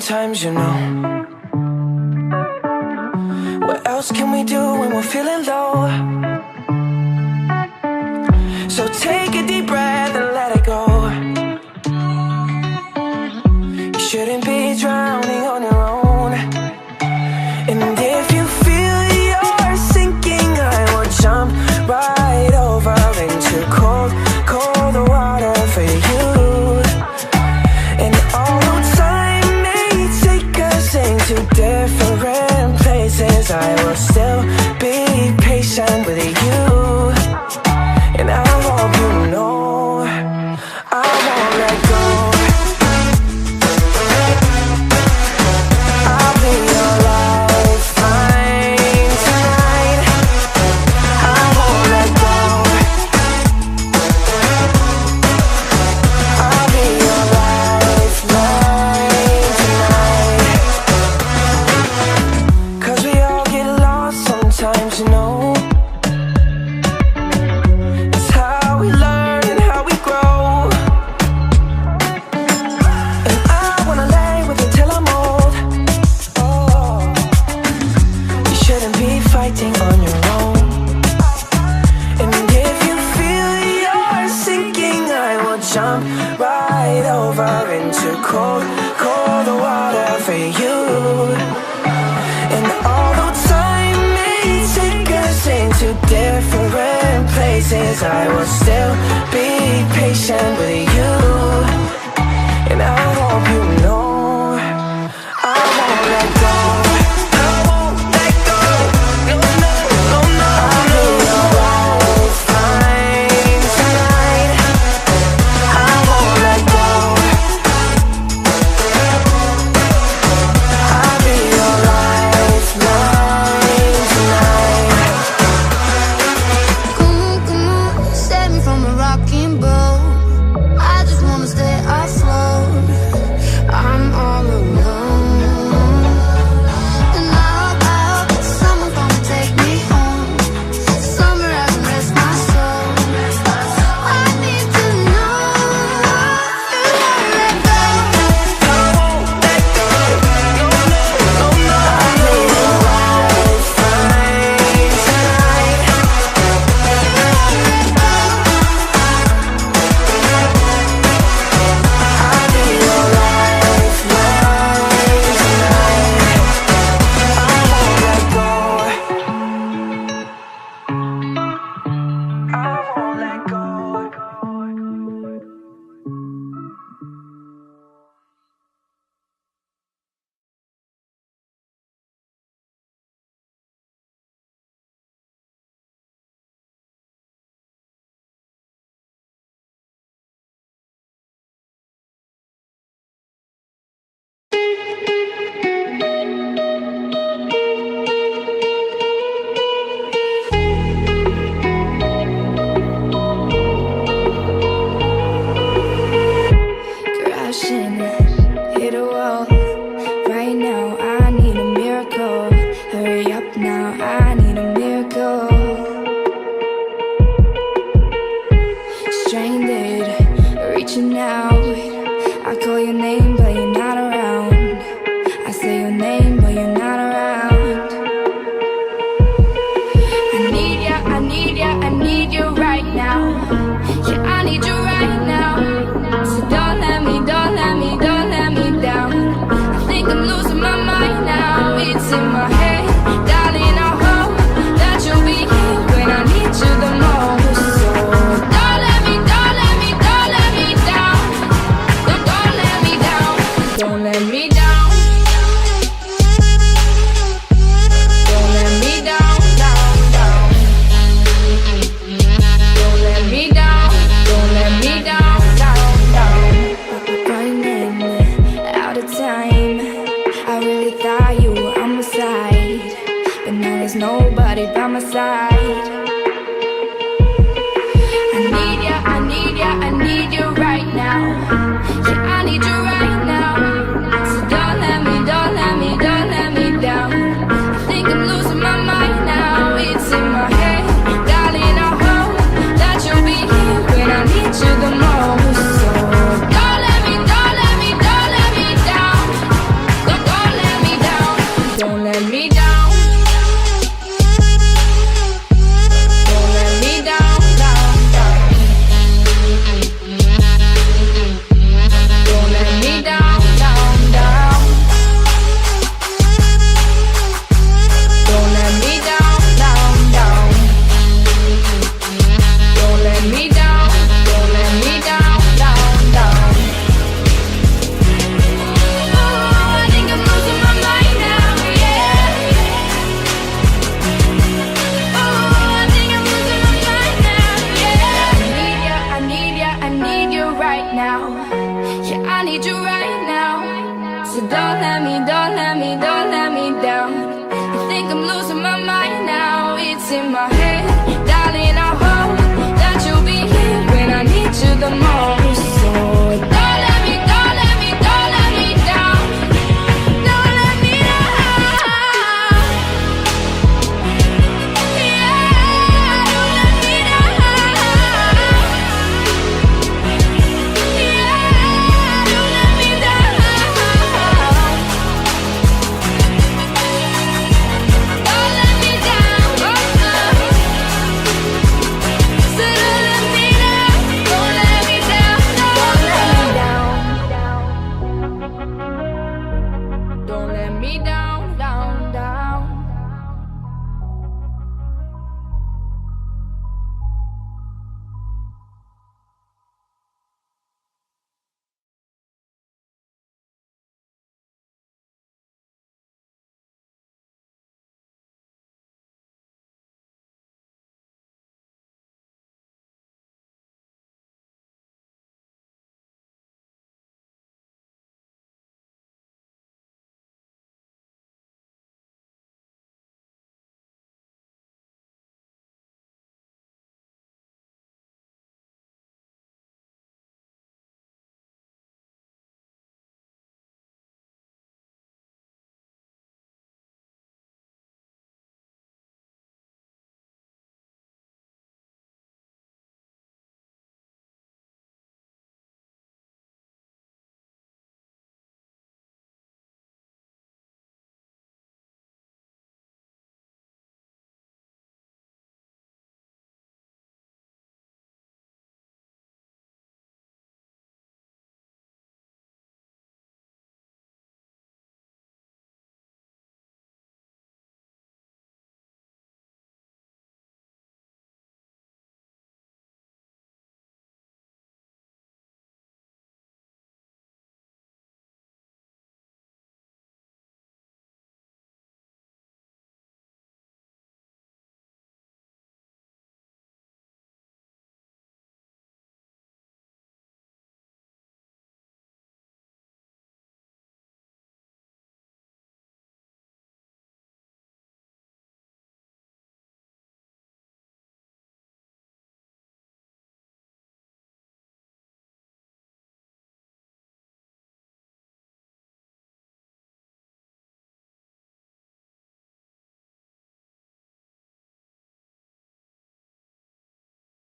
sometimes, you know. What else can we do when we're feeling low? So take a deep breath and let it go. You shouldn't be drowning on your own. And if you feel you're sinking, I will jump right over into cold, cold water for you. And although time may take us into different places, I will still be patient with you. And I hope you know I won't let go. I'll be your lifeline tonight. I won't let go. I'll be your lifeline tonight. 'Cause we all get lost sometimes, you know. It's how we learn and how we grow. And I wanna lay with you till I'm old. Oh, you shouldn't be fighting on your own. And if you feel you're sinking, I will jump right over into cold, cold water for you. And although time may take us into different places, I will still be patient with you. And I hope you know I won't let go. I won't let go. No, no, no, no. I'll be your lifeline tonight. I won't let go. I'll be your lifeline tonight. Come on, save me from a rocking boat. I just wanna stay afloat. I'm all alone. And I hope that someone's gonna take me home, somewhere I can rest my soul. I need to know you won't let go. I won't let go. No, no, no, no. I'll be your lifeline tonight. I'll be your lifeline tonight. I won't let go. I won't let go. Crashing, hit a wall. Right now, I need a miracle. Hurry up now, I need a miracle. Stranded, reaching out. I call your name, but you're not around. I say your name, but you're not around. I need ya, I need ya, I need you right now. Yeah, I need you right now. So don't let me, don't let me, don't let me down. I think I'm losing my mind now. It's in my head, darling, I hope that you'll be here when I need you the most. So don't let me, don't let me, don't let me down. need you right now. Yeah, I need you right now. So don't let me, don't let me, don't let me down. I think I'm losing my mind now. It's in my head, darling, I hope that you'll be here when I need you the most.